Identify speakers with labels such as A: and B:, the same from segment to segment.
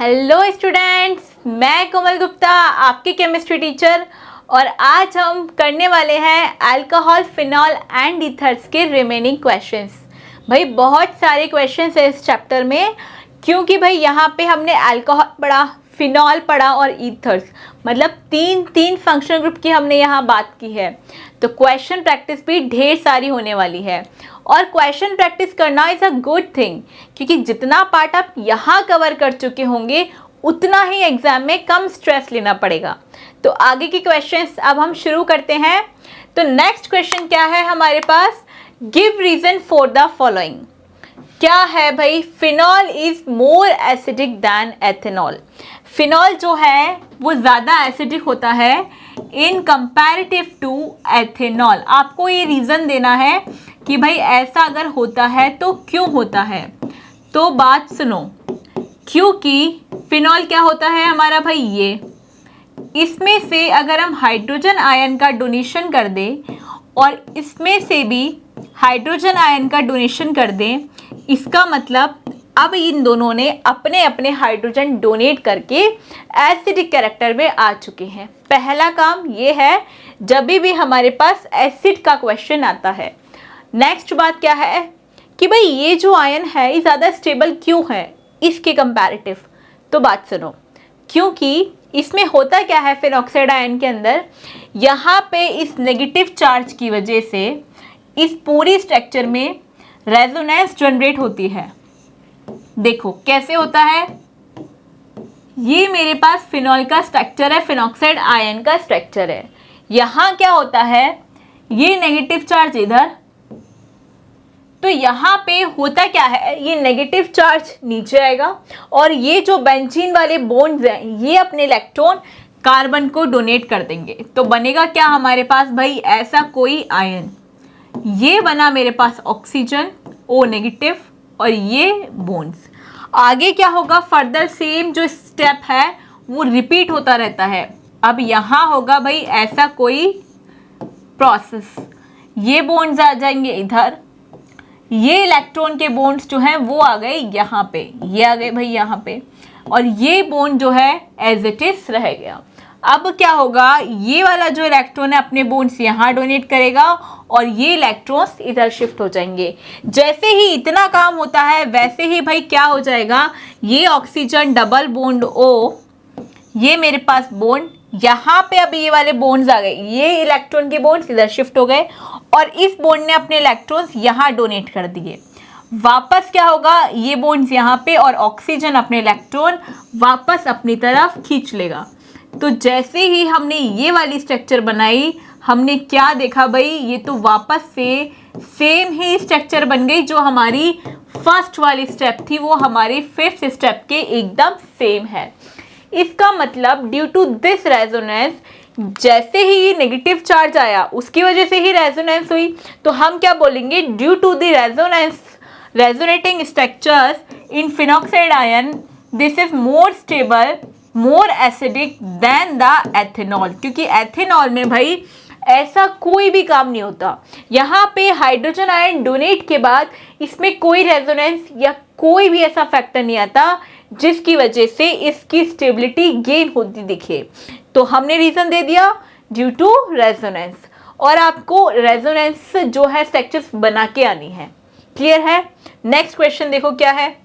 A: Hello students, मैं कोमल गुप्ता आपकी chemistry teacher और आज हम करने वाले हैं अल्कोहल, फिनॉल एंड ईथर्स के रिमेनिंग क्वेश्चंस। भाई बहुत सारे क्वेश्चंस है इस चैप्टर में, क्योंकि भाई यहाँ पे हमने अल्कोहल पढ़ा, फिनॉल पढ़ा और ईथर्स, मतलब तीन फंक्शनल ग्रुप की हमने यहाँ बात की है। तो क्वेश्चन प्रैक्टिस भी ढेर सारी होने वाली है और क्वेश्चन प्रैक्टिस करना इज़ अ गुड थिंग, क्योंकि जितना पार्ट आप यहाँ कवर कर चुके होंगे उतना ही एग्जाम में कम स्ट्रेस लेना पड़ेगा। तो आगे की क्वेश्चंस अब हम शुरू करते हैं। तो नेक्स्ट क्वेश्चन क्या है हमारे पास, give reason for the following. क्या है भाई, phenol is more acidic than ethanol. Phenol जो है वो ज़्यादा एसिडिक होता है इन कंपैरेटिव टू एथेनॉल। आपको ये रीज़न देना है कि भाई ऐसा अगर होता है तो क्यों होता है। तो बात सुनो, क्योंकि फिनॉल क्या होता है हमारा भाई, ये इसमें से अगर हम हाइड्रोजन आयन का डोनेशन कर दें और इसमें से भी हाइड्रोजन आयन का डोनेशन कर दें, इसका मतलब अब इन दोनों ने अपने अपने हाइड्रोजन डोनेट करके एसिडिक कैरेक्टर में आ चुके हैं। पहला काम ये है जब भी हमारे पास एसिड का क्वेश्चन आता है। नेक्स्ट बात क्या है कि भाई ये जो आयन है ये ज़्यादा स्टेबल क्यों है इसके कंपैरेटिव। तो बात सुनो, क्योंकि इसमें होता क्या है फिनॉक्साइड आयन के अंदर, यहाँ पे इस नेगेटिव चार्ज की वजह से इस पूरी स्ट्रक्चर में रेजोनेंस जनरेट होती है। देखो कैसे होता है, ये मेरे पास फिनॉल का स्ट्रक्चर है, फिनॉक्साइड आयन का स्ट्रक्चर है। यहाँ क्या होता है, ये नेगेटिव चार्ज इधर, तो यहाँ पे होता क्या है, ये नेगेटिव चार्ज नीचे आएगा और ये जो बेंजीन वाले बॉन्ड्स हैं ये अपने इलेक्ट्रॉन कार्बन को डोनेट कर देंगे। तो बनेगा क्या हमारे पास भाई, ऐसा कोई आयन, ये बना मेरे पास ऑक्सीजन O नेगेटिव और ये बॉन्ड्स। आगे क्या होगा, फर्दर सेम जो स्टेप है वो रिपीट होता रहता है। अब यहाँ होगा भाई ऐसा कोई प्रोसेस, ये बॉन्ड्स आ जाएंगे इधर, ये इलेक्ट्रॉन के बॉन्ड्स जो हैं वो आ गए यहाँ पे, ये आ गए भाई यहाँ पे, और ये बॉन्ड जो है एज इट इज रह गया। अब क्या होगा, ये वाला जो इलेक्ट्रॉन है अपने बॉन्ड्स यहाँ डोनेट करेगा और ये इलेक्ट्रॉन्स इधर शिफ्ट हो जाएंगे। जैसे ही इतना काम होता है वैसे ही भाई क्या हो जाएगा, ये ऑक्सीजन डबल बॉन्ड O, ये मेरे पास बॉन्ड, यहाँ पे अब ये वाले बॉन्ड्स आ गए, ये इलेक्ट्रॉन के बॉन्ड्स इधर शिफ्ट हो गए और इस बॉन्ड ने अपने इलेक्ट्रॉन्स यहाँ डोनेट कर दिए। वापस क्या होगा, ये बॉन्ड्स यहाँ पे और ऑक्सीजन अपने इलेक्ट्रॉन वापस अपनी तरफ खींच लेगा। तो जैसे ही हमने ये वाली स्ट्रक्चर बनाई, हमने क्या देखा भाई, ये तो वापस से सेम ही स्ट्रक्चर बन गई जो हमारी फर्स्ट वाली स्टेप थी, वो हमारी फिफ्थ स्टेप के एकदम सेम है। इसका मतलब ड्यू टू दिस रेजोनेंस, जैसे ही ये नेगेटिव चार्ज आया उसकी वजह से ही रेजोनेंस हुई। तो हम क्या बोलेंगे, due to the resonance, resonating structures in phenoxide ion, this is more stable, more acidic than the ethanol. क्योंकि एथेनॉल में भाई ऐसा कोई भी काम नहीं होता, यहाँ पे हाइड्रोजन आयन डोनेट के बाद इसमें कोई रेजोनेंस या कोई भी ऐसा फैक्टर नहीं आता जिसकी वजह से इसकी स्टेबिलिटी गेन होती दिखे। तो हमने रीज़न दे दिया ड्यू टू रेजोनेंस, और आपको रेजोनेंस जो है स्ट्रक्चर्स बना के आनी है। क्लियर है। नेक्स्ट क्वेश्चन देखो क्या है,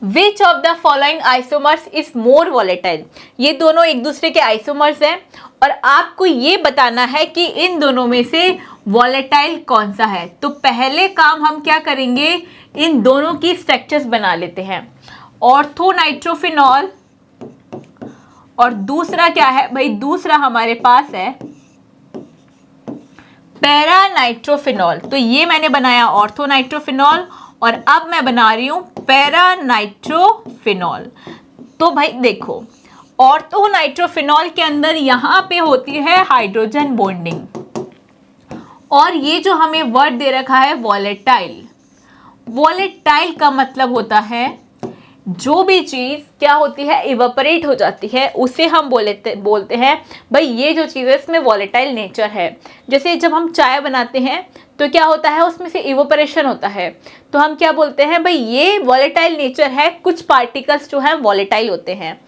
A: which of the following isomers is more volatile. ये दोनों एक दूसरे के आइसोमर्स हैं और आपको ये बताना है कि इन दोनों में से वॉलेटाइल कौन सा है। तो पहले काम हम क्या करेंगे, इन दोनों की स्ट्रक्चर्स बना लेते हैं, ऑर्थो नाइट्रोफिनॉल और दूसरा क्या है भाई, दूसरा हमारे पास है पैरा नाइट्रोफिनॉल। तो ये मैंने बनाया ऑर्थो नाइट्रोफिनॉल और अब मैं बना रही हूँ पैरा नाइट्रोफिनॉल। तो भाई देखो, ऑर्थो नाइट्रोफिनॉल के अंदर यहाँ पे होती है हाइड्रोजन बॉन्डिंग, और ये जो हमें वर्ड दे रखा है वॉलेटाइल। वॉलेटाइल का मतलब होता है जो भी चीज़ क्या होती है, इवेपोरेट हो जाती है, उसे हम बोलते हैं भाई ये जो चीज़ है इसमें वॉलेटाइल नेचर है। जैसे जब हम चाय बनाते हैं तो क्या होता है, उसमें से इवोपरेशन होता है। तो हम क्या बोलते हैं भाई, ये वॉलेटाइल नेचर है, कुछ पार्टिकल्स जो है वॉलेटाइल होते हैं।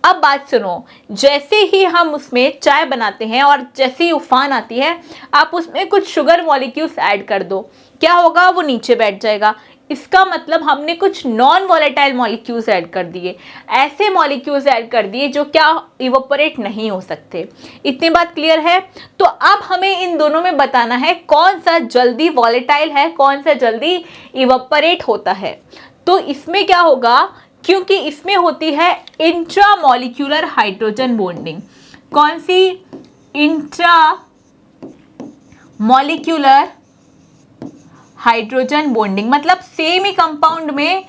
A: अब बात सुनो, जैसे ही हम उसमें चाय बनाते हैं और जैसे ही उफान आती है, आप उसमें कुछ शुगर मॉलिक्यूल्स ऐड कर दो, क्या होगा, वो नीचे बैठ जाएगा। इसका मतलब हमने कुछ नॉन वॉलेटाइल मॉलिक्यूल्स ऐड कर दिए, ऐसे मॉलिक्यूल्स ऐड कर दिए जो क्या इवोपरेट नहीं हो सकते। इतनी बात क्लियर है। तो अब हमें इन दोनों में बताना है कौन सा जल्दी वॉलेटाइल है, कौन सा जल्दी इवोपरेट होता है। तो इसमें क्या होगा, क्योंकि इसमें होती है इंट्रा मॉलिक्यूलर हाइड्रोजन बॉन्डिंग। कौन सी, इंट्रा मॉलिक्यूलर हाइड्रोजन बॉन्डिंग, मतलब सेम ही कंपाउंड में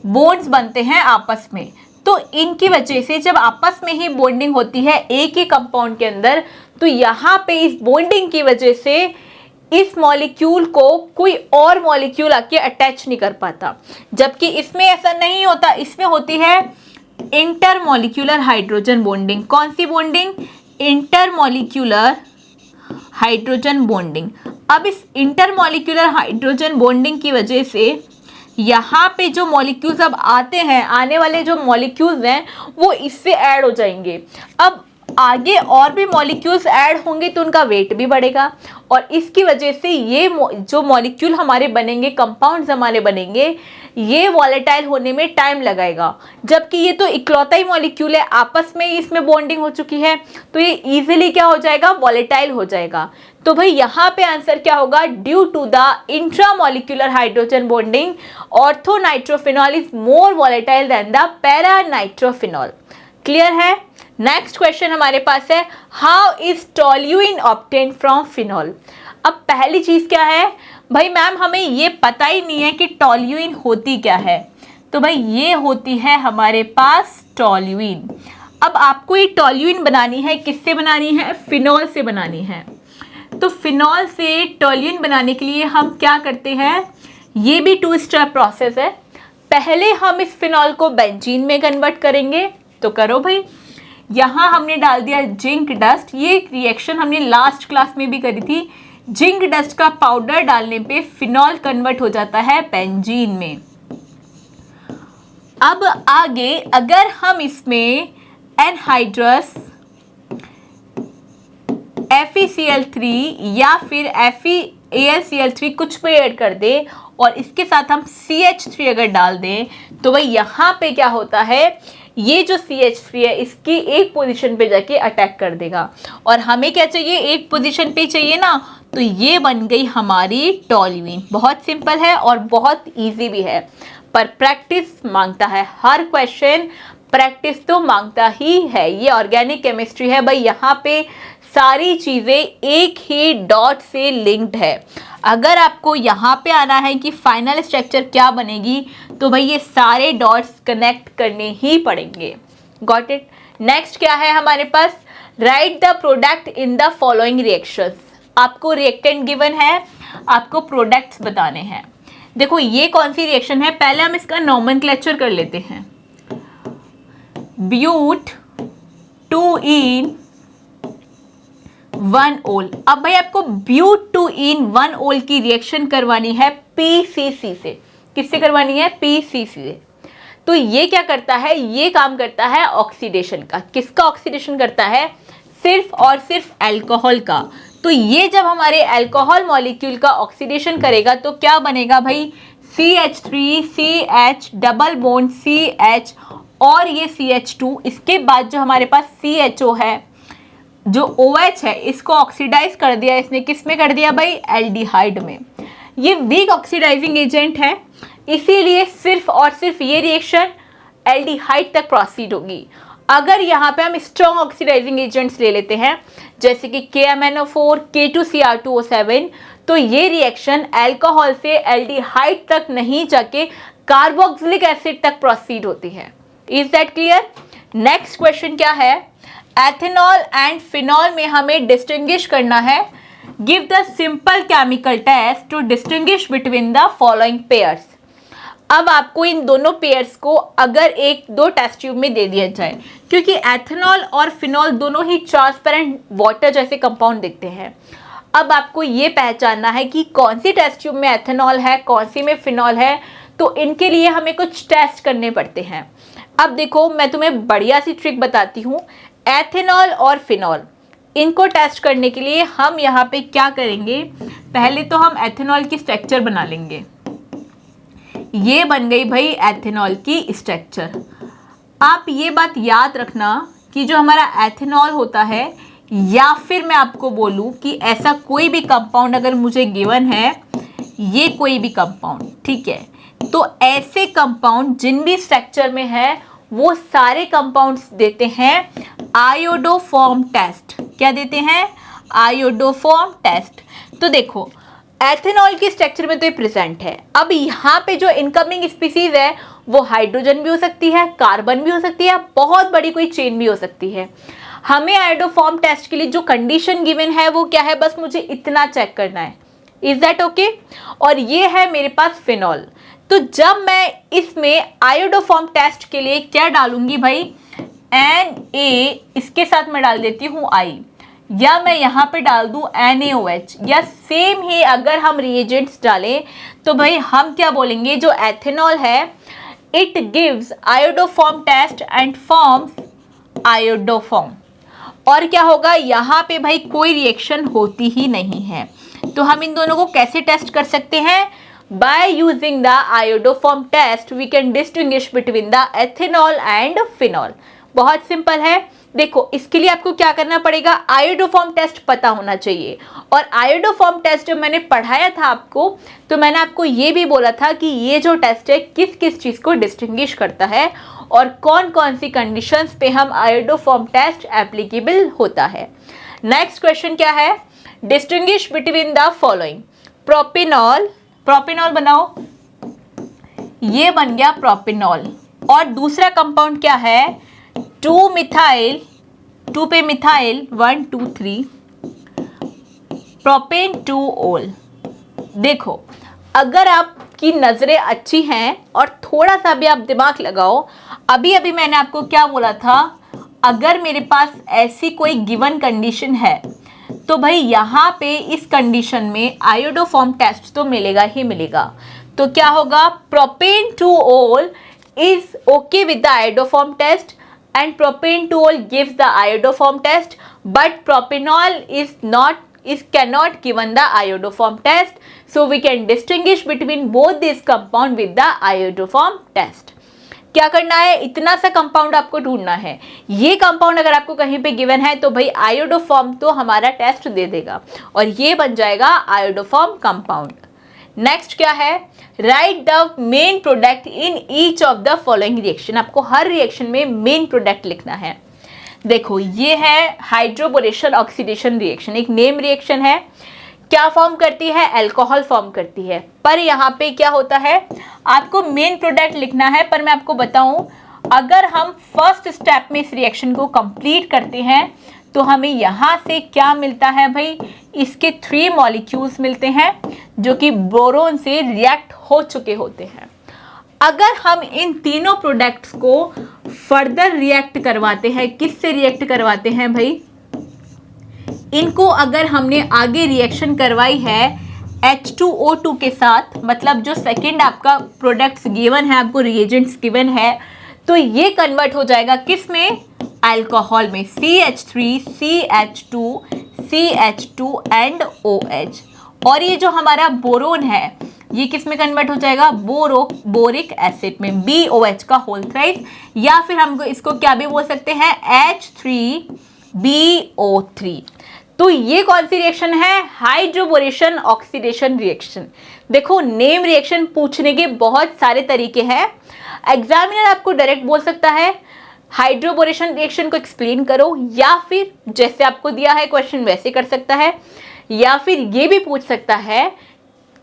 A: बॉन्ड्स बनते हैं आपस में। तो इनकी वजह से जब आपस में ही बॉन्डिंग होती है एक ही कंपाउंड के अंदर, तो यहाँ पे इस बॉन्डिंग की वजह से इस मॉलिक्यूल को कोई और मॉलिक्यूल आके अटैच नहीं कर पाता, जबकि इसमें ऐसा नहीं होता। इसमें होती है इंटर मॉलिक्यूलर हाइड्रोजन बॉन्डिंग। कौन सी bonding, inter molecular hydrogen bonding. अब इस इंटरमॉलिक्यूलर हाइड्रोजन बॉन्डिंग की वजह से यहाँ पे जो मॉलिक्यूल्स अब आते हैं, आने वाले जो मॉलिक्यूल्स हैं वो इससे ऐड हो जाएंगे। अब आगे और भी मॉलिक्यूल्स ऐड होंगे तो उनका वेट भी बढ़ेगा, और इसकी वजह से ये जो मॉलिक्यूल हमारे बनेंगे, कंपाउंड्स हमारे बनेंगे, ये वॉलेटाइल होने में टाइम लगाएगा। जबकि ये तो इकलौता ही मॉलिक्यूल है, आपस में ही इसमें बॉन्डिंग हो चुकी है, तो ये इजीली क्या हो जाएगा, वॉलेटाइल हो जाएगा। तो भाई यहाँ पे आंसर क्या होगा, due to the intramolecular hydrogen bonding ortho nitrophenol is more volatile than the para nitrophenol. Clear है। नेक्स्ट क्वेश्चन हमारे पास है, how is toluene obtain from phenol. अब पहली चीज क्या है भाई, मैम हमें ये पता ही नहीं है कि टोल्यूइन होती क्या है। तो भाई ये होती है हमारे पास टोल्यूइन। अब आपको ये टोल्यूइन बनानी है, किससे बनानी है, फिनॉल से बनानी है। तो फिनॉल से टोल्यूइन बनाने के लिए हम क्या करते हैं, ये भी 2 स्टेप प्रोसेस है। पहले हम इस फिनॉल को बेंजीन में कन्वर्ट करेंगे। तो करो भाई, यहाँ हमने डाल दिया जिंक डस्ट। ये रिएक्शन हमने लास्ट क्लास में भी करी थी। जिंक डस्ट का पाउडर डालने पे फिनॉल कन्वर्ट हो जाता है बेंजीन में। अब आगे अगर हम इसमें एनहाइड्रस FeCl3 या फिर FeAlCl3 कुछ भी ऐड कर दे और इसके साथ हम CH3 अगर डाल दें, तो भाई यहाँ पे क्या होता है, ये जो CH3 है इसकी एक पोजीशन पे जाके अटैक कर देगा। और हमें क्या चाहिए, एक पोजीशन पे चाहिए ना, तो ये बन गई हमारी टोल्यूइन। बहुत सिंपल है और बहुत इजी भी है, पर प्रैक्टिस मांगता है। हर क्वेश्चन प्रैक्टिस तो मांगता ही है। ये ऑर्गेनिक केमिस्ट्री है भाई, यहाँ पे सारी चीज़ें एक ही डॉट से लिंक्ड है। अगर आपको यहाँ पे आना है कि फाइनल स्ट्रक्चर क्या बनेगी, तो भाई ये सारे डॉट्स कनेक्ट करने ही पड़ेंगे। Got it. नेक्स्ट क्या है हमारे पास, write the product in the following reactions. आपको रिएक्टेंट गिवन है, आपको प्रोडक्ट्स बताने हैं। देखो ये कौन सी रिएक्शन है, पहले हम इसका नॉमेनक्लेचर कर लेते हैं। ब्यूट 2ene 1-ol। अब भाई आपको ब्यूट 2ene 1-ol की रिएक्शन करवानी है PCC से। किससे करवानी है, PCC से। तो ये क्या करता है, ये काम करता है ऑक्सीडेशन का। किसका ऑक्सीडेशन करता है, सिर्फ और सिर्फ अल्कोहल का। तो ये जब हमारे अल्कोहल मॉलिक्यूल का ऑक्सीडेशन करेगा तो क्या बनेगा भाई, CH3 CH double bond CH और ये CH2। इसके बाद जो हमारे पास CHO है, जो OH है, इसको ऑक्सीडाइज कर दिया इसने। किस में कर दिया भाई, एल्डिहाइड में। ये वीक ऑक्सीडाइजिंग एजेंट है, इसीलिए सिर्फ और सिर्फ ये रिएक्शन एल्डिहाइड तक प्रोसीड होगी। अगर यहाँ पे हम स्ट्रॉन्ग ऑक्सीडाइजिंग एजेंट्स ले लेते हैं, जैसे कि KMnO4 K2Cr2O7, तो ये रिएक्शन अल्कोहल से एल्डिहाइड तक नहीं जाके कार्बोक्सिलिक एसिड तक प्रोसीड होती है। Is that clear. Next question क्या है, एथेनॉल एंड फिनॉल में हमें डिस्टिंग्विश करना है। Give the simple chemical test to distinguish between the following pairs. अब आपको इन दोनों पेयर्स को अगर 1-2 टेस्ट ट्यूब में दे दिया जाए, क्योंकि एथेनॉल और फिनॉल दोनों ही ट्रांसपेरेंट वाटर जैसे कंपाउंड दिखते हैं। अब आपको ये पहचानना है कि कौन सी टेस्ट ट्यूब में एथेनॉल है, कौन सी में फिनॉल है, तो इनके लिए हमें कुछ टेस्ट करने पड़ते हैं। अब देखो मैं तुम्हें बढ़िया सी ट्रिक बताती हूँ। एथेनॉल और फिनॉल इनको टेस्ट करने के लिए हम यहाँ पे क्या करेंगे, पहले तो हम एथेनॉल की स्ट्रक्चर बना लेंगे। ये बन गई भाई एथेनॉल की स्ट्रक्चर। आप ये बात याद रखना कि जो हमारा एथेनॉल होता है, या फिर मैं आपको बोलूँ कि ऐसा कोई भी कंपाउंड अगर मुझे गिवन है, ये कोई भी कंपाउंड, ठीक है, तो ऐसे कंपाउंड जिन भी स्ट्रक्चर में है वो सारे कंपाउंड्स देते हैं आयोडोफॉर्म टेस्ट। क्या देते हैं? Iodoform test. तो देखो एथेनॉल की स्ट्रक्चर में तो ये प्रेजेंट है। अब यहाँ पे जो इनकमिंग स्पीसीज है वो हाइड्रोजन भी हो सकती है, कार्बन भी हो सकती है, बहुत बड़ी कोई चेन भी हो सकती है। हमें आयोडोफॉर्म टेस्ट के लिए जो कंडीशन गिवन है वो क्या है, बस मुझे इतना चेक करना है। Is that okay? और ये है मेरे पास फिनॉल। तो जब मैं इसमें आयोडोफॉर्म टेस्ट के लिए क्या डालूंगी भाई, Na, इसके साथ मैं डाल देती हूँ I, या मैं यहाँ पे डाल दूँ NaOH, या सेम ही अगर हम रिएजेंट्स डालें तो भाई हम क्या बोलेंगे, जो एथेनॉल है it gives iodoform test and forms iodoform. और क्या होगा, यहाँ पे भाई कोई रिएक्शन होती ही नहीं है। तो हम इन दोनों को कैसे टेस्ट कर सकते हैं? By using the iodoform test, we can distinguish between the ethanol and phenol. बहुत सिंपल है। देखो इसके लिए आपको क्या करना पड़ेगा, आयोडोफॉर्म टेस्ट पता होना चाहिए। और आयोडोफॉर्म टेस्ट जब मैंने पढ़ाया था आपको, तो मैंने आपको ये भी बोला था कि ये जो टेस्ट है किस किस चीज़ को डिस्टिंग्विश करता है और कौन कौन सी कंडीशंस पे हम आयोडोफॉर्म टेस्ट एप्लीकेबल होता है। नेक्स्ट क्वेश्चन क्या है, डिस्टिंग्विश बिटवीन द फॉलोइंग। प्रोपिनॉल, प्रोपिनॉल बनाओ, ये बन गया प्रोपिनॉल। और दूसरा कंपाउंड क्या है, 2 मिथाइल, 2 पे मिथाइल 1 2 3 प्रोपेन 2 ओल। देखो अगर आपकी नज़रें अच्छी हैं और थोड़ा सा भी आप दिमाग लगाओ, अभी अभी मैंने आपको क्या बोला था, अगर मेरे पास ऐसी कोई गिवन कंडीशन है तो भाई यहाँ पे इस कंडीशन में आयोडोफॉर्म टेस्ट तो मिलेगा ही मिलेगा। तो क्या होगा, propane 2 ol is okay with the iodoform test and propane 2 ol gives the iodoform test, but propanol is cannot given the iodoform test, so we can distinguish between both these compound with the iodoform test. क्या करना है, इतना सा compound आपको ढूंढना है। ये compound अगर आपको कहीं पे गिवन है तो भाई आयोडोफॉर्म तो हमारा टेस्ट दे देगा और ये बन जाएगा आयोडोफॉर्म कंपाउंड। नेक्स्ट क्या है, right the main product in each of the following reaction. आपको हर रिएक्शन में मेन प्रोडक्ट लिखना है। देखो ये है हाइड्रोबोरेशन ऑक्सीडेशन रिएक्शन, एक नेम रिएक्शन है। क्या फॉर्म करती है, अल्कोहल फॉर्म करती है। पर यहाँ पे क्या होता है, आपको मेन प्रोडक्ट लिखना है। पर मैं आपको बताऊं, अगर हम फर्स्ट स्टेप में इस रिएक्शन को कंप्लीट करते हैं तो हमें यहाँ से क्या मिलता है भाई, इसके 3 मॉलिक्यूल्स मिलते हैं जो कि बोरोन से रिएक्ट हो चुके होते हैं। अगर हम इन तीनों प्रोडक्ट्स को फर्दर रिएक्ट करवाते हैं, किससे रिएक्ट करवाते हैं भाई, इनको अगर हमने आगे रिएक्शन करवाई है H2O2 के साथ, मतलब जो सेकंड आपका प्रोडक्ट्स गिवन है, आपको रिएजेंट्स गिवन है, तो ये कन्वर्ट हो जाएगा किस में, अल्कोहल में, CH3 CH2 CH2 and OH। और ये जो हमारा बोरोन है ये किस में कन्वर्ट हो जाएगा, बोरिक एसिड में, BOH का होल थ्राइस, या फिर हम इसको क्या भी बोल सकते हैं, H3BO3। तो ये कौन सी रिएक्शन है, हाइड्रोबोरेशन ऑक्सीडेशन रिएक्शन। देखो नेम रिएक्शन पूछने के बहुत सारे तरीके हैं। एग्जामिनर आपको डायरेक्ट बोल सकता है हाइड्रोबोरेशन रिएक्शन को एक्सप्लेन करो, या फिर जैसे आपको दिया है क्वेश्चन वैसे कर सकता है, या फिर ये भी पूछ सकता है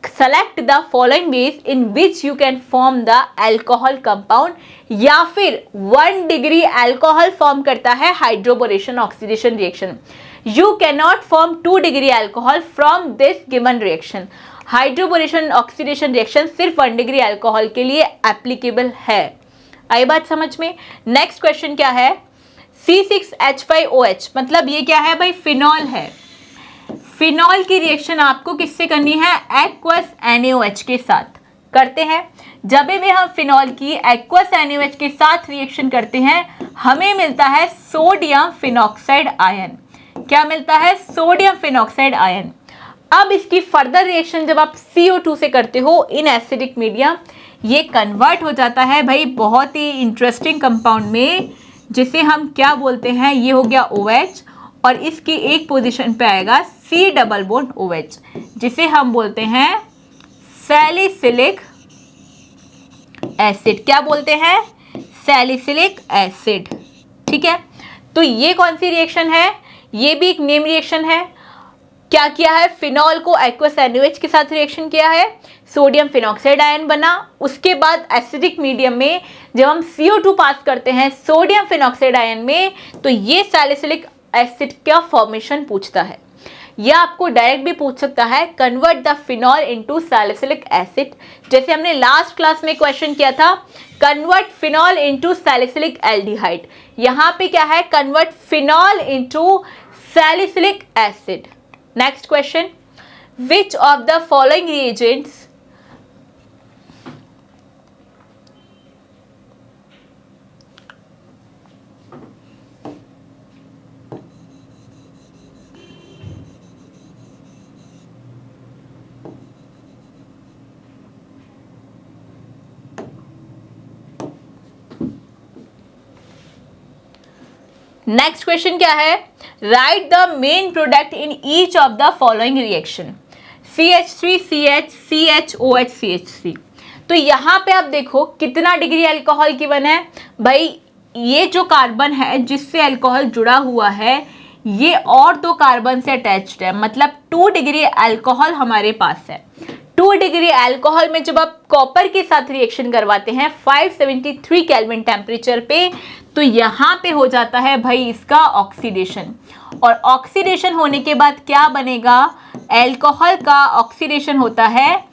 A: select the following ways in which you can form the alcohol compound, या फिर 1 डिग्री अल्कोहल फॉर्म करता है hydroboration oxidation reaction. You cannot form 2 degree alcohol from this given reaction. Hydroboration oxidation reaction सिर्फ 1 डिग्री अल्कोहल के लिए applicable है। आई बात समझ में। नेक्स्ट क्वेश्चन क्या है, C6H5OH, मतलब ये क्या है भाई, फिनॉल है। फिनॉल की रिएक्शन आपको किससे करनी है? एक्वस NaOH के साथ करते हैं। जब भी हम फिनॉल की एक्वस NaOH के साथ रिएक्शन करते हैं हमें मिलता है सोडियम फिनॉक्साइड आयन। क्या मिलता है? Sodium phenoxide ion. अब इसकी फर्दर रिएक्शन जब आप CO2 से करते हो इन एसिडिक मीडियम, ये कन्वर्ट हो जाता है भाई बहुत ही इंटरेस्टिंग कंपाउंड में, जिसे हम क्या बोलते हैं? ये हो गया OH और इसकी एक पोजीशन पे आएगा C डबल बॉन्ड OH, जिसे हम बोलते हैं सैलिसिलिक एसिड। क्या बोलते हैं? Salicylic acid. ठीक है, तो ये कौन सी रिएक्शन है? ये भी एक नेम रिएक्शन है। क्या किया है? फिनॉल को एक्वस NaOH के साथ रिएक्शन किया है, सोडियम फिनॉक्साइड आयन बना। उसके बाद एसिडिक मीडियम में जब हम CO2 पास करते हैं सोडियम फिनॉक्साइड आयन में, तो ये सैलिसिलिक एसिड का फॉर्मेशन पूछता है। या आपको डायरेक्ट भी पूछ सकता है convert the phenol into salicylic acid, जैसे हमने लास्ट क्लास में क्वेश्चन किया था convert phenol into salicylic aldehyde. यहाँ पे क्या है? Convert phenol into salicylic acid. Next question, which of the following reagents next question क्या है? Right the main product in each of the following reaction. CH3CH CHOH CH3। तो यहाँ पे आप देखो कितना डिग्री अल्कोहल गिवन है भाई। ये जो कार्बन है जिससे अल्कोहल जुड़ा हुआ है ये और दो कार्बन से अटैच्ड है, मतलब 2 डिग्री अल्कोहल हमारे पास है। 2 डिग्री अल्कोहल में जब आप कॉपर के साथ रिएक्शन करवाते हैं 573 केल्विन टेम्परेचर पे, तो यहाँ पे हो जाता है भाई इसका ऑक्सीडेशन। और ऑक्सीडेशन होने के बाद क्या बनेगा? अल्कोहल का ऑक्सीडेशन होता है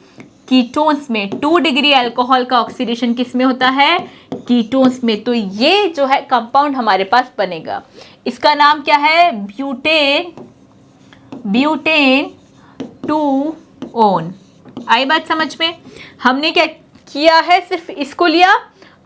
A: कीटोन्स में। 2 डिग्री अल्कोहल का ऑक्सीडेशन किस में होता है? कीटोन्स में। तो ये जो है कंपाउंड हमारे पास बनेगा, इसका नाम क्या है? ब्यूटेन 2-ओन। आई बात समझ में? हमने क्या किया है? सिर्फ इसको लिया,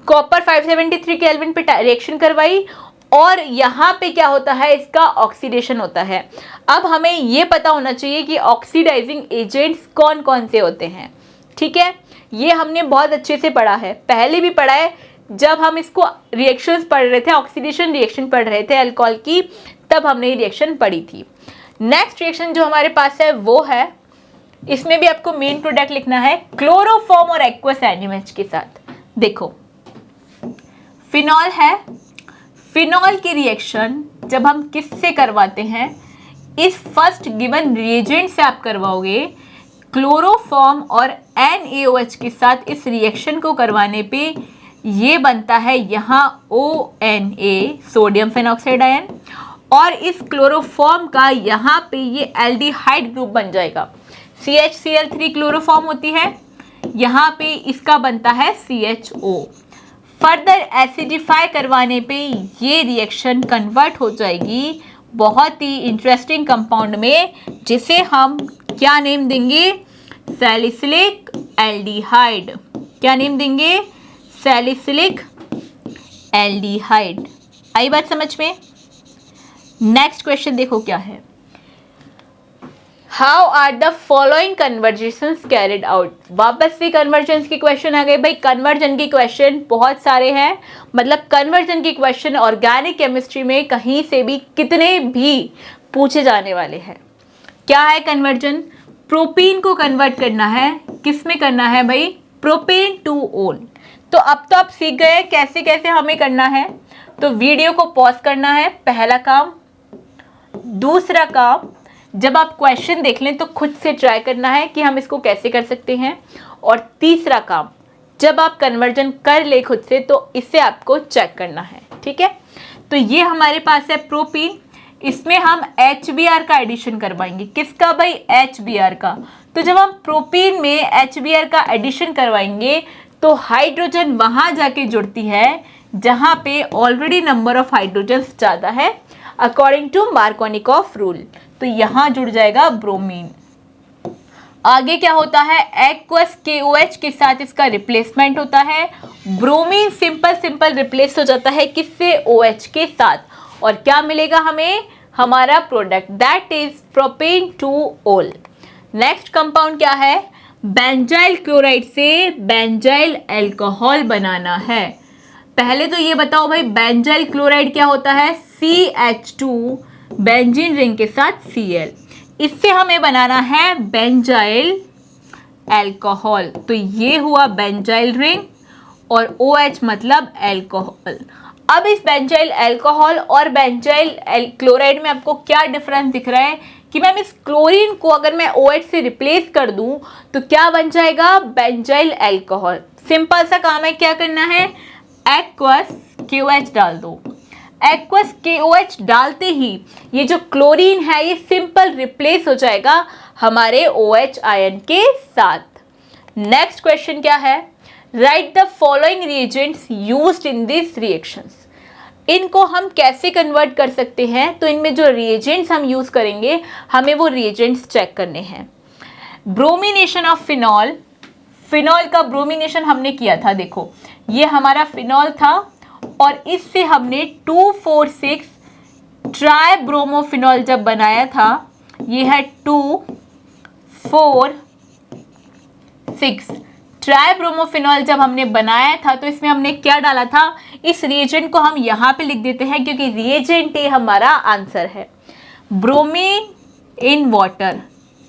A: कॉपर 573 केल्विन पे रिएक्शन करवाई और यहाँ पे क्या होता है? इसका ऑक्सीडेशन होता है। अब हमें ये पता होना चाहिए कि ऑक्सीडाइजिंग एजेंट्स कौन कौन से होते हैं। ठीक है, ये हमने बहुत अच्छे से पढ़ा है, पहले भी पढ़ा है जब हम इसको रिएक्शंस पढ़ रहे थे, ऑक्सीडेशन रिएक्शन पढ़ रहे थे अल्कोहल की, तब हमने ये रिएक्शन पढ़ी थी। नेक्स्ट रिएक्शन जो हमारे पास है वो है, इसमें भी आपको मेन प्रोडक्ट लिखना है क्लोरोफॉर्म और एक्वस NaOH के साथ। देखो फिनॉल है, फिनॉल की रिएक्शन जब हम किससे करवाते हैं? इस फर्स्ट गिवन रिएजेंट से आप करवाओगे। क्लोरोफॉर्म और NaOH के साथ इस रिएक्शन को करवाने पे ये बनता है यहाँ ONA सोडियम फिनॉक्साइड आयन, और इस क्लोरोफॉर्म का यहाँ पे ये एल्डिहाइड ग्रुप बन जाएगा। CHCl3 क्लोरोफॉर्म होती है, यहाँ पे इसका बनता है CHO। फर्दर एसिडिफाई करवाने पे ये रिएक्शन कन्वर्ट हो जाएगी बहुत ही इंटरेस्टिंग कंपाउंड में, जिसे हम क्या नेम देंगे? Salicylic aldehyde. क्या नेम देंगे? Salicylic aldehyde. आई बात समझ में? नेक्स्ट क्वेश्चन देखो क्या है। How are the following conversions carried out. वापस से कन्वर्जेंस की क्वेश्चन आ गए भाई। कन्वर्जन की क्वेश्चन बहुत सारे हैं, मतलब कन्वर्जन की क्वेश्चन ऑर्गेनिक केमिस्ट्री में कहीं से भी कितने भी पूछे जाने वाले हैं। क्या है कन्वर्जन? प्रोपीन को कन्वर्ट करना है, किस में करना है भाई? Propane two own. तो अब तो आप सीख गए कैसे कैसे हमें करना है। तो वीडियो को पॉज करना है, पहला काम। दूसरा काम, जब आप क्वेश्चन देख लें तो खुद से ट्राई करना है कि हम इसको कैसे कर सकते हैं। और तीसरा काम, जब आप कन्वर्जन कर ले खुद से तो इससे आपको चेक करना है। ठीक है, तो ये हमारे पास है प्रोपीन, इसमें हम HBr का एडिशन करवाएंगे। किसका भाई? HBr का। तो जब हम प्रोपीन में HBr का एडिशन करवाएंगे तो हाइड्रोजन वहाँ जाके जुड़ती है जहाँ पे ऑलरेडी नंबर ऑफ हाइड्रोजन ज़्यादा है। According to Markovnikov rule. तो यहाँ जुड़ जाएगा ब्रोमीन। आगे क्या होता है, एक्वस KOH के साथ इसका रिप्लेसमेंट होता है। ब्रोमीन सिंपल रिप्लेस हो जाता है किससे, OH के साथ, और क्या मिलेगा हमें, हमारा product that is propane 2-ol। Next compound क्या है, बेंजाइल क्लोराइड से बेंजाइल अल्कोहल बनाना है। पहले तो ये बताओ भाई, बेंजाइल क्लोराइड क्या होता है, CH2 बेंजीन रिंग के साथ Cl, इससे हमें बनाना है बेंजाइल अल्कोहल। तो ये हुआ बेंजाइल रिंग और OH मतलब अल्कोहल। अब इस बेंजाइल अल्कोहल और बेंजाइल क्लोराइड में आपको क्या डिफरेंस दिख रहा है कि मैम इस क्लोरीन को अगर मैं OH से रिप्लेस कर दूं तो क्या बन जाएगा, बेंजाइल अल्कोहल। सिंपल सा काम है, क्या करना है, एक्वस KOH डाल दो। एक्वस KOH डालते ही ये जो क्लोरीन है ये सिंपल रिप्लेस हो जाएगा हमारे OH आयन के साथ। नेक्स्ट क्वेश्चन क्या है, right the following reagents used in this reactions. इनको हम कैसे कन्वर्ट कर सकते हैं, तो इनमें जो रिएजेंट्स हम यूज करेंगे हमें वो रिएजेंट्स चेक करने हैं। ब्रोमिनेशन ऑफ फिनॉल, फिनॉल का ब्रोमिनेशन हमने किया था, देखो ये हमारा फिनॉल था और इससे हमने 2,4,6 ट्राइब्रोमोफिनॉल जब बनाया था, ये है 2,4,6 ट्राइब्रोमोफिनॉल जब हमने बनाया था तो इसमें हमने क्या डाला था, इस रिएजेंट को हम यहाँ पे लिख देते हैं क्योंकि रिएजेंट ये हमारा आंसर है। ब्रोमीन इन वाटर,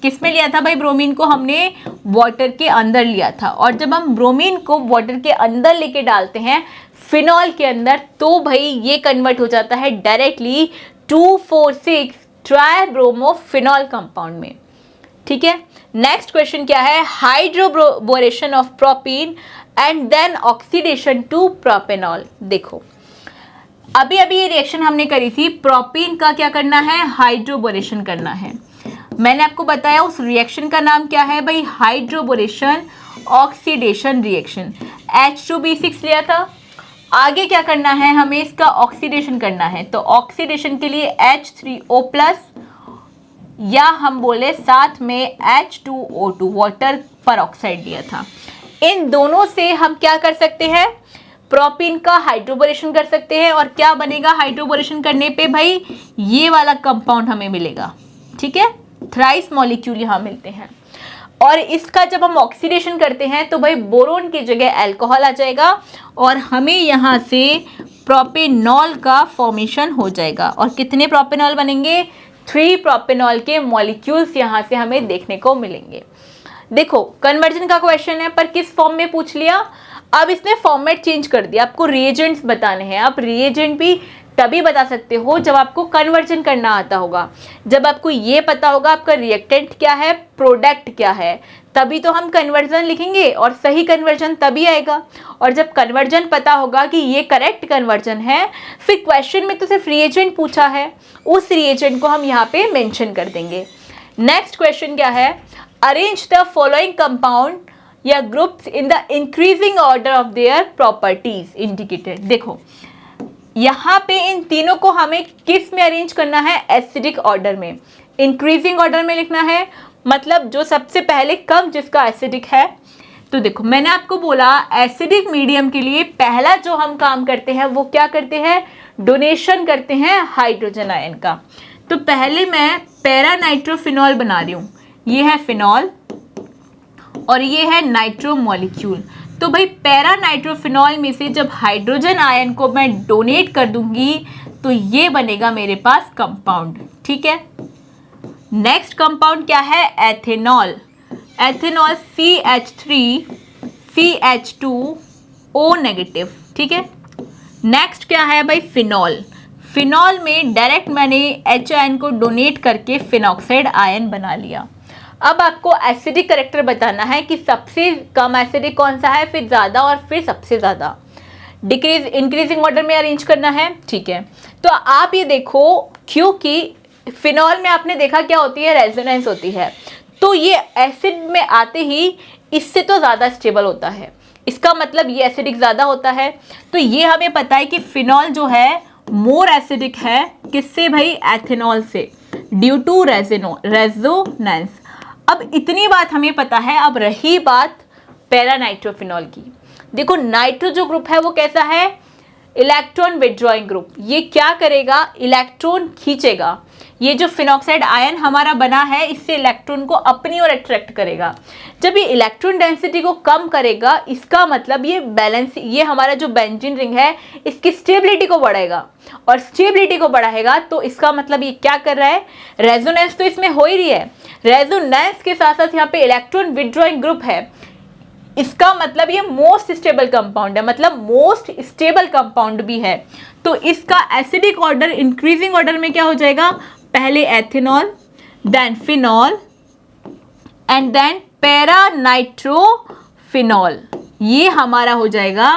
A: किस में लिया था भाई, ब्रोमीन को हमने वाटर के अंदर लिया था, और जब हम ब्रोमीन को वाटर के अंदर लेके डालते हैं फिनॉल के अंदर तो भाई ये कन्वर्ट हो जाता है डायरेक्टली 2,4,6 ट्राइब्रोमोफिनॉल कंपाउंड में। ठीक है, नेक्स्ट क्वेश्चन क्या है, hydroboration of propene and then oxidation to propanol. देखो अभी ये रिएक्शन हमने करी थी, प्रोपीन का क्या करना है, हाइड्रोबोरेशन करना है। मैंने आपको बताया उस रिएक्शन का नाम क्या है भाई, हाइड्रोबोरेशन ऑक्सीडेशन रिएक्शन। H2B6 लिया था, आगे क्या करना है, हमें इसका ऑक्सीडेशन करना है। तो ऑक्सीडेशन के लिए H3O+ या हम बोले साथ में H2O2 वाटर परऑक्साइड लिया था। इन दोनों से हम क्या कर सकते हैं, प्रोपीन का हाइड्रोबोरेशन कर सकते हैं, और क्या बनेगा हाइड्रोबोरेशन करने पे भाई, ये वाला कंपाउंड हमें मिलेगा। ठीक है, थ्राइस मॉलिक्यूल यहाँ मिलते हैं। और इसका जब हम ऑक्सीडेशन करते हैं तो भाई बोरोन की जगह अल्कोहल आ जाएगा और हमें यहाँ से प्रोपेनॉल का फॉर्मेशन हो जाएगा। और कितने प्रोपेनॉल बनेंगे, 3 प्रोपेनॉल के मॉलिक्यूल्स यहाँ से हमें देखने को मिलेंगे। देखो कन्वर्जन का क्वेश्चन है पर किस फॉर्म में पूछ लिया, अब इसने फॉर्मेट चेंज कर दिया, आपको रिएजेंट्स बताने हैं। आप रिएजेंट भी तभी बता सकते हो जब आपको कन्वर्जन करना आता होगा, जब आपको ये पता होगा आपका रिएक्टेंट क्या है, प्रोडक्ट क्या है, तभी तो हम कन्वर्जन लिखेंगे और सही कन्वर्जन तभी आएगा। और जब कन्वर्जन पता होगा कि ये करेक्ट कन्वर्जन है, फिर क्वेश्चन में तो सिर्फ रिएजेंट पूछा है, उस रिएजेंट को हम यहाँ पे मेंशन कर देंगे। नेक्स्ट क्वेश्चन क्या है, अरेंज द फॉलोइंग कंपाउंड या groups in the increasing order of their properties indicated. देखो यहाँ पे इन तीनों को हमें किस में अरेंज करना है, एसिडिक ऑर्डर में, इंक्रीजिंग ऑर्डर में लिखना है, मतलब जो सबसे पहले कम जिसका एसिडिक है। तो देखो मैंने आपको बोला एसिडिक मीडियम के लिए पहला जो हम काम करते हैं वो क्या करते हैं, डोनेशन करते हैं हाइड्रोजन आयन का। तो पहले मैं पैरा नाइट्रोफिनॉल बना रही हूँ, ये है फिनॉल और ये है नाइट्रो मॉलिक्यूल। तो भाई पैरा नाइट्रोफिनॉल में से जब हाइड्रोजन आयन को मैं डोनेट कर दूंगी तो ये बनेगा मेरे पास कंपाउंड। ठीक है, नेक्स्ट कंपाउंड क्या है, एथेनॉल। Ethanol CH3CH2O-। ठीक है, नेक्स्ट क्या है भाई, फिनॉल। फिनॉल में डायरेक्ट मैंने H आयन को डोनेट करके फिनॉक्साइड आयन बना लिया। अब आपको एसिडिक करेक्टर बताना है कि सबसे कम एसिडिक कौन सा है, फिर ज़्यादा और फिर सबसे ज़्यादा। डिक्रीज इंक्रीजिंग ऑर्डर में अरेंज करना है। ठीक है, तो आप ये देखो क्योंकि फिनॉल में आपने देखा क्या होती है, रेजोनेंस होती है, तो ये एसिड में आते ही इससे तो ज़्यादा स्टेबल होता है, इसका मतलब ये एसिडिक ज़्यादा होता है। तो ये हमें पता है कि फिनॉल जो है मोर एसिडिक है किससे भाई, एथेनॉल से, ड्यू टू रेजोनेंस। अब इतनी बात हमें पता है। अब रही बात पैरा नाइट्रोफिनॉल की। देखो नाइट्रो जो ग्रुप है वो कैसा है, इलेक्ट्रॉन विड्रॉइंग ग्रुप। ये क्या करेगा, इलेक्ट्रॉन खींचेगा। ये जो फिनॉक्साइड आयन हमारा बना है इससे इलेक्ट्रॉन को अपनी ओर अट्रैक्ट करेगा। जब ये इलेक्ट्रॉन डेंसिटी को कम करेगा इसका मतलब ये बैलेंस, ये हमारा जो बेंजीन रिंग है इसकी स्टेबिलिटी को बढ़ाएगा, और स्टेबिलिटी को बढ़ाएगा तो इसका मतलब ये क्या कर रहा है, रेजोनेंस तो इसमें हो ही रही है। रेजोनेंस के साथ साथ यहाँ पे इलेक्ट्रॉन विड्रॉइंग ग्रुप है, इसका मतलब ये मोस्ट स्टेबल कंपाउंड है, मतलब मोस्ट स्टेबल कंपाउंड भी है। तो इसका एसिडिक ऑर्डर इंक्रीजिंग ऑर्डर में क्या हो जाएगा, पहले ethanol, then phenol and then para nitrophenol. ये हमारा हो जाएगा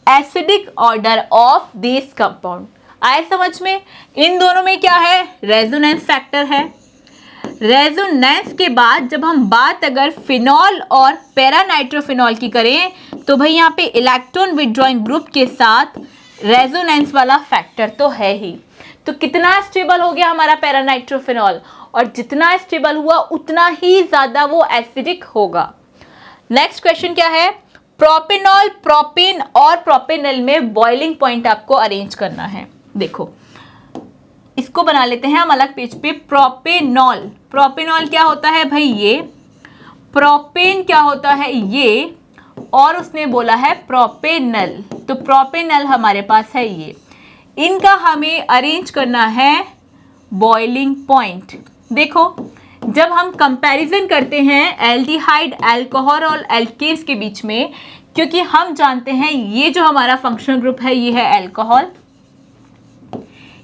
A: acidic order of this compound. आए समझ में। इन दोनों में क्या है, रेजोनेंस फैक्टर है। रेजोनेंस के बाद जब हम बात अगर फिनॉल और पैरा नाइट्रोफिनॉल की करें तो भाई यहाँ पे इलेक्ट्रॉन विड्रॉइंग ग्रुप के साथ रेजोनेंस वाला फैक्टर तो है ही। तो कितना स्टेबल हो गया हमारा पैरा नाइट्रोफिनॉल, और जितना स्टेबल हुआ उतना ही ज़्यादा वो एसिडिक होगा। नेक्स्ट क्वेश्चन क्या है, प्रोपेनॉल, प्रोपेन और प्रोपेनल में बॉइलिंग पॉइंट आपको अरेंज करना है। देखो इसको बना लेते हैं हम अलग पेज पे। प्रोपेनॉल, प्रोपेनॉल क्या होता है भाई ये, प्रोपेन क्या होता है ये, और उसने बोला है प्रोपेनल, तो प्रोपेनल हमारे पास है ये। इनका हमें अरेंज करना है बॉइलिंग पॉइंट। देखो जब हम कंपैरिजन करते हैं एल्डिहाइड, अल्कोहल और एल्केन्स के बीच में, क्योंकि हम जानते हैं ये जो हमारा फंक्शनल ग्रुप है ये है अल्कोहल,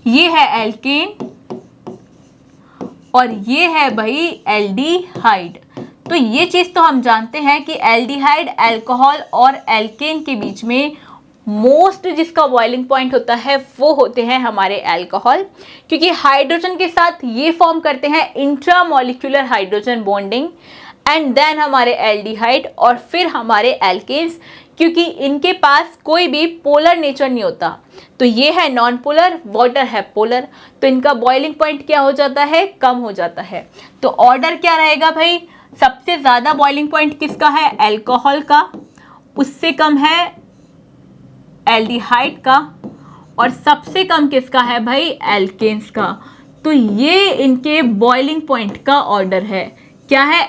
A: ये है एल्केन और ये है भाई एल्डिहाइड। तो ये चीज़ तो हम जानते हैं कि एल्डिहाइड, अल्कोहल और एल्केन के बीच में मोस्ट जिसका बॉइलिंग पॉइंट होता है वो होते हैं हमारे अल्कोहल, क्योंकि हाइड्रोजन के साथ ये फॉर्म करते हैं intramolecular hydrogen bonding, and then हमारे एल्डिहाइड और फिर हमारे एल्केन्स, क्योंकि इनके पास कोई भी पोलर नेचर नहीं होता। तो ये है नॉन पोलर, वाटर है पोलर, तो इनका बॉइलिंग पॉइंट क्या हो जाता है, कम हो जाता है। तो ऑर्डर क्या रहेगा भाई, सबसे ज़्यादा बॉइलिंग पॉइंट किसका है, अल्कोहल का, उससे कम है एल्डिहाइड का, और सबसे कम किसका है भाई, एल्केन्स का। तो ये इनके बॉइलिंग पॉइंट का ऑर्डर है। क्या है,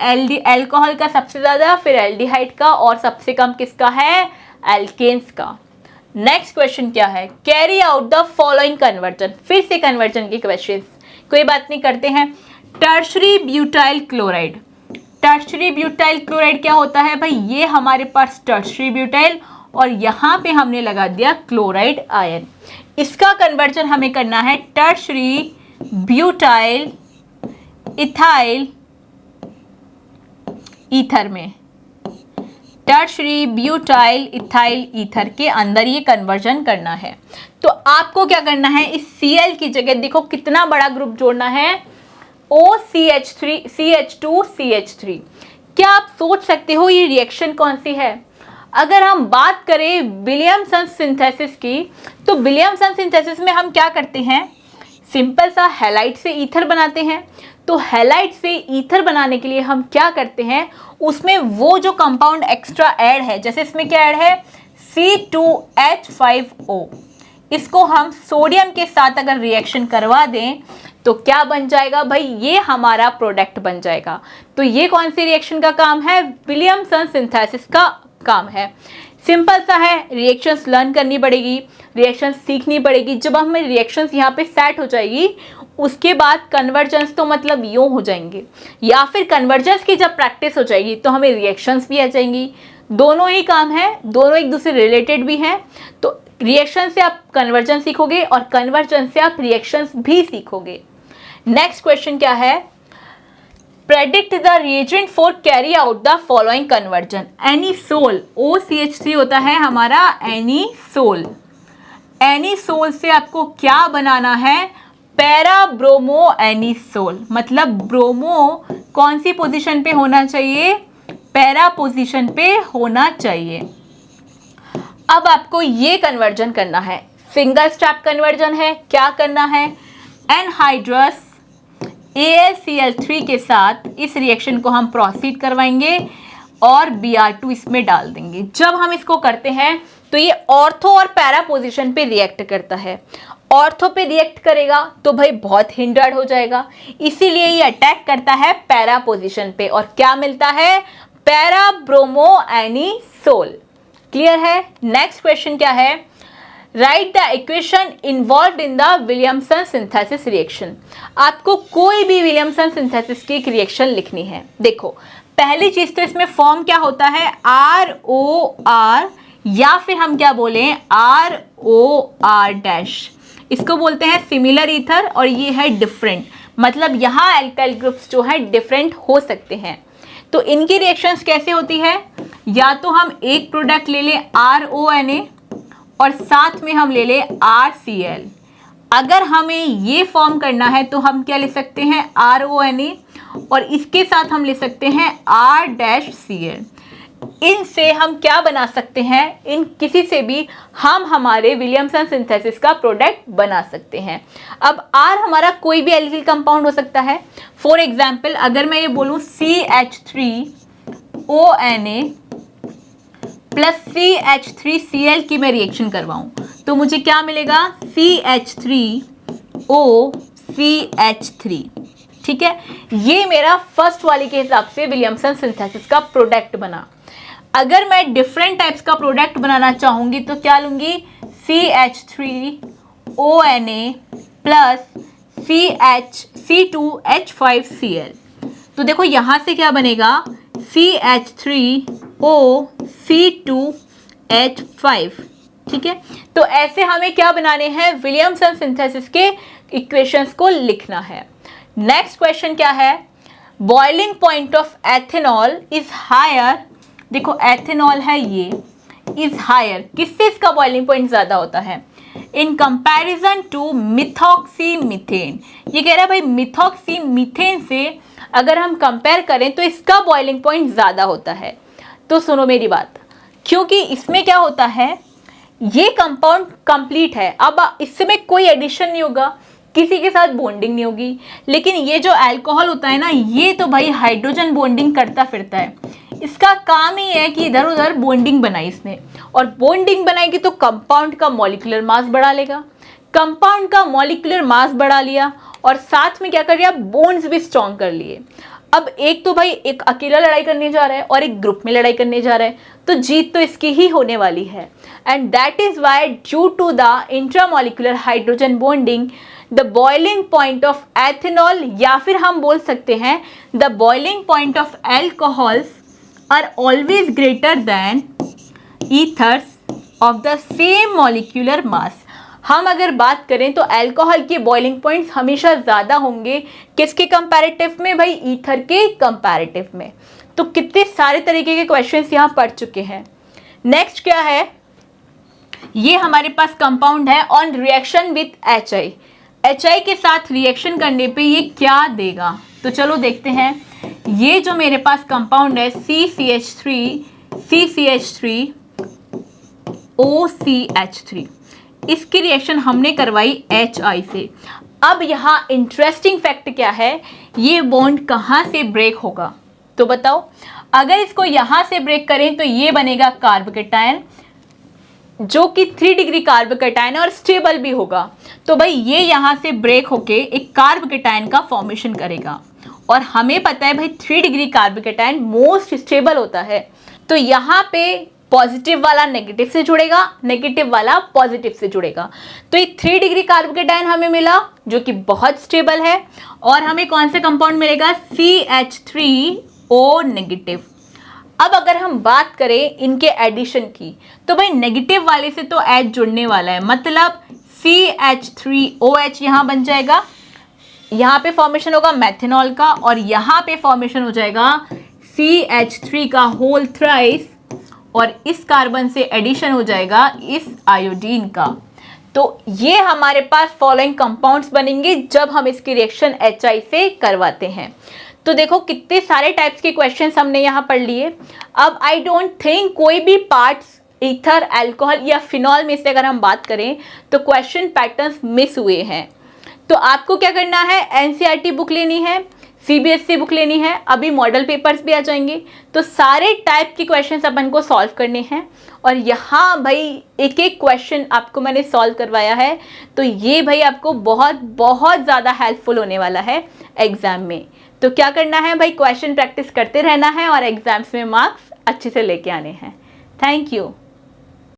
A: अल्कोहल का सबसे ज़्यादा, फिर एल्डिहाइड का, और सबसे कम किसका है, एल्केन्स का। नेक्स्ट क्वेश्चन क्या है, carry out the following conversion. फिर से कन्वर्जन के क्वेश्चंस, कोई बात नहीं करते हैं। Tertiary butyl chloride, tertiary butyl chloride क्या होता है भाई, ये हमारे पास टर्शरी ब्यूटाइल और यहाँ पे हमने लगा दिया क्लोराइड आयन। इसका कन्वर्जन हमें करना है टर्शरी ब्यूटाइल इथाइल ईथर में, टर्शरी ब्यूटाइल इथाइल ईथर के अंदर ये कन्वर्जन करना है। तो आपको क्या करना है, इस Cl की जगह देखो कितना बड़ा ग्रुप जोड़ना है, OCH3 CH2CH3। क्या आप सोच सकते हो ये रिएक्शन कौन सी है? अगर हम बात करें विलियमसन सिंथेसिस की, तो विलियमसन सिंथेसिस में हम क्या करते हैं, सिंपल सा हैलाइड से ईथर बनाते हैं। तो हैलाइड से ईथर बनाने के लिए हम क्या करते हैं, उसमें वो जो कंपाउंड एक्स्ट्रा ऐड है, जैसे इसमें क्या ऐड है C2H5O, इसको हम सोडियम के साथ अगर रिएक्शन करवा दें तो क्या बन जाएगा भाई, ये हमारा प्रोडक्ट बन जाएगा। तो ये कौन सी रिएक्शन का काम है, विलियमसन सिंथेसिस का काम है। सिंपल सा है, रिएक्शंस लर्न करनी पड़ेगी, रिएक्शंस सीखनी पड़ेगी। जब हमें रिएक्शंस यहाँ पे सेट हो जाएगी उसके बाद कन्वर्जेंस तो मतलब यूँ हो जाएंगे, या फिर कन्वर्जेंस की जब प्रैक्टिस हो जाएगी तो हमें रिएक्शंस भी आ जाएंगी। दोनों ही काम है, दोनों एक दूसरे रिलेटेड भी हैं। तो रिएक्शन से आप कन्वर्जन सीखोगे और कन्वर्जन से आप रिएक्शंस भी सीखोगे। नेक्स्ट क्वेश्चन क्या है, predict the reagent for carry out the following conversion. Anisole, OCH3 होता है हमारा एनीसोल। एनीसोल से आपको क्या बनाना है, पैरा ब्रोमो एनीसोल, मतलब ब्रोमो कौन सी पोजीशन पे होना चाहिए, पैरा पोजीशन पे होना चाहिए। अब आपको ये कन्वर्जन करना है, सिंगल स्टेप कन्वर्जन है। क्या करना है, एनहाइड्रस AlCl3 के साथ इस रिएक्शन को हम प्रोसीड करवाएंगे और Br2 इसमें डाल देंगे। जब हम इसको करते हैं तो ये ऑर्थो और पैरा पोजीशन पे रिएक्ट करता है। ऑर्थो पे रिएक्ट करेगा तो भाई बहुत हिंडर्ड हो जाएगा, इसीलिए ये अटैक करता है पैरा पोजीशन पे और क्या मिलता है, पैरा ब्रोमो एनीसोल। क्लियर है। नेक्स्ट क्वेश्चन क्या है, right the equation involve in the Williamson synthesis reaction. आपको कोई भी विलियमसन सिंथेसिस की एक रिएक्शन लिखनी है। देखो पहली चीज तो इसमें फॉर्म क्या होता है, ROR या फिर हम क्या बोलें ROR डैश, इसको बोलते हैं सिमिलर ईथर और ये है डिफरेंट, मतलब यहाँ एल्काइल ग्रुप्स जो है डिफरेंट हो सकते हैं। तो इनकी रिएक्शंस कैसे होती है, या तो हम एक प्रोडक्ट ले लें RONA और साथ में हम ले लें RCl। अगर हमें ये फॉर्म करना है तो हम क्या ले सकते हैं, RONA और इसके साथ हम ले सकते हैं R-Cl। इनसे हम क्या बना सकते हैं, इन किसी से भी हम हमारे विलियमसन सिंथेसिस का प्रोडक्ट बना सकते हैं। अब R हमारा कोई भी एल्किल कंपाउंड हो सकता है। फॉर एग्जाम्पल अगर मैं ये बोलूँ CH3ONA प्लस CH3Cl की मैं रिएक्शन करवाऊँ तो मुझे क्या मिलेगा, CH3OCH3। ठीक है, ये मेरा फर्स्ट वाले के हिसाब से विलियमसन सिंथेसिस का प्रोडक्ट बना। अगर मैं डिफरेंट टाइप्स का प्रोडक्ट बनाना चाहूँगी तो क्या लूँगी, CH3ONA प्लस C2H5Cl। तो देखो यहाँ से क्या बनेगा, CH3OC2H5। ठीक है, तो ऐसे हमें क्या बनाने हैं, विलियमसन सिंथेसिस के इक्वेशंस को लिखना है। नेक्स्ट क्वेश्चन क्या है, boiling point of ethanol is higher. देखो एथेनॉल है ये, इज हायर, किससे इसका बॉइलिंग पॉइंट ज्यादा होता है, इन कंपैरिजन टू मिथॉक्सीमीथेन। ये कह रहा है भाई मिथॉक्सीमीथेन से अगर हम कंपेयर करें तो इसका बॉइलिंग पॉइंट ज्यादा होता है। तो सुनो मेरी बात, क्योंकि इसमें क्या होता है, ये कंपाउंड कंप्लीट है, अब इसमें कोई एडिशन नहीं होगा, किसी के साथ बॉन्डिंग नहीं होगी। लेकिन ये जो अल्कोहल होता है ना, ये तो भाई हाइड्रोजन बॉन्डिंग करता फिरता है। इसका काम ही है कि इधर उधर बॉन्डिंग बनाई इसने, और बॉन्डिंग बनाएगी तो कंपाउंड का मॉलिक्यूलर मास बढ़ा लेगा। कंपाउंड का मॉलिक्यूलर मास बढ़ा लिया और साथ में क्या कर लिया, बॉन्ड्स भी स्ट्रॉन्ग कर लिए। अब एक तो भाई एक अकेला लड़ाई करने जा रहा है और एक ग्रुप में लड़ाई करने जा रहा है, तो जीत तो इसकी ही होने वाली है। And that is why due to the intramolecular hydrogen bonding the boiling point of ethanol, या फिर हम बोल सकते हैं the boiling point of alcohols are always greater than ethers of the same molecular mass. हम अगर बात करें तो अल्कोहल के बॉइलिंग पॉइंट्स हमेशा ज़्यादा होंगे किसके कंपैरेटिव में, भाई ईथर के कंपैरेटिव में। तो कितने सारे तरीके के क्वेश्चंस यहाँ पढ़ चुके हैं। नेक्स्ट क्या है, ये हमारे पास कंपाउंड है on reaction with HI। HI के साथ रिएक्शन करने पे ये क्या देगा, तो चलो देखते हैं। ये जो मेरे पास कंपाउंड है CCH3OCH3, इसकी रिएक्शन हमने करवाई HI से। अब यहाँ इंटरेस्टिंग फैक्ट क्या है, ये बॉन्ड कहाँ से ब्रेक होगा, तो बताओ। अगर इसको यहाँ से ब्रेक करें तो ये बनेगा कार्बोकेटायन, जो कि 3 डिग्री कार्बोकेटायन है और स्टेबल भी होगा। तो भाई ये यहाँ से ब्रेक होके एक कार्बोकेटायन का फॉर्मेशन करेगा, और हमें पता है भाई 3 डिग्री कार्बोकेटायन मोस्ट स्टेबल होता है। तो यहाँ पे पॉजिटिव वाला नेगेटिव से जुड़ेगा, नेगेटिव वाला पॉजिटिव से जुड़ेगा। तो ये 3 डिग्री कार्बोकेटायन हमें मिला जो कि बहुत स्टेबल है, और हमें कौन सा कंपाउंड मिलेगा, CH3O नेगेटिव। अब अगर हम बात करें इनके एडिशन की, तो भाई नेगेटिव वाले से तो H जुड़ने वाला है, मतलब CH3OH यहाँ बन जाएगा, यहाँ पे फॉर्मेशन होगा मेथनॉल का, और यहाँ पे फॉर्मेशन हो जाएगा CH3 का होल थ्राइस, और इस कार्बन से एडिशन हो जाएगा इस आयोडीन का। तो ये हमारे पास फॉलोइंग कंपाउंड्स बनेंगे जब हम इसकी रिएक्शन HI से करवाते हैं। तो देखो कितने सारे टाइप्स के क्वेश्चंस हमने यहाँ पढ़ लिए। अब आई डोंट थिंक कोई भी पार्ट्स ईथर, अल्कोहल या फिनॉल में से अगर हम बात करें तो क्वेश्चन पैटर्न्स मिस हुए हैं। तो आपको क्या करना है, एनसीईआरटी बुक लेनी है, सीबीएसई बुक लेनी है, अभी मॉडल पेपर्स भी आ जाएंगे, तो सारे टाइप के क्वेश्चंस अपन को सॉल्व करने हैं। और यहाँ भाई एक एक क्वेश्चन आपको मैंने सॉल्व करवाया है, तो ये भाई आपको बहुत बहुत ज़्यादा हेल्पफुल होने वाला है एग्ज़ाम में। तो क्या करना है भाई, क्वेश्चन प्रैक्टिस करते रहना है और एग्ज़ाम्स में मार्क्स अच्छे से लेके आने हैं। Thank you.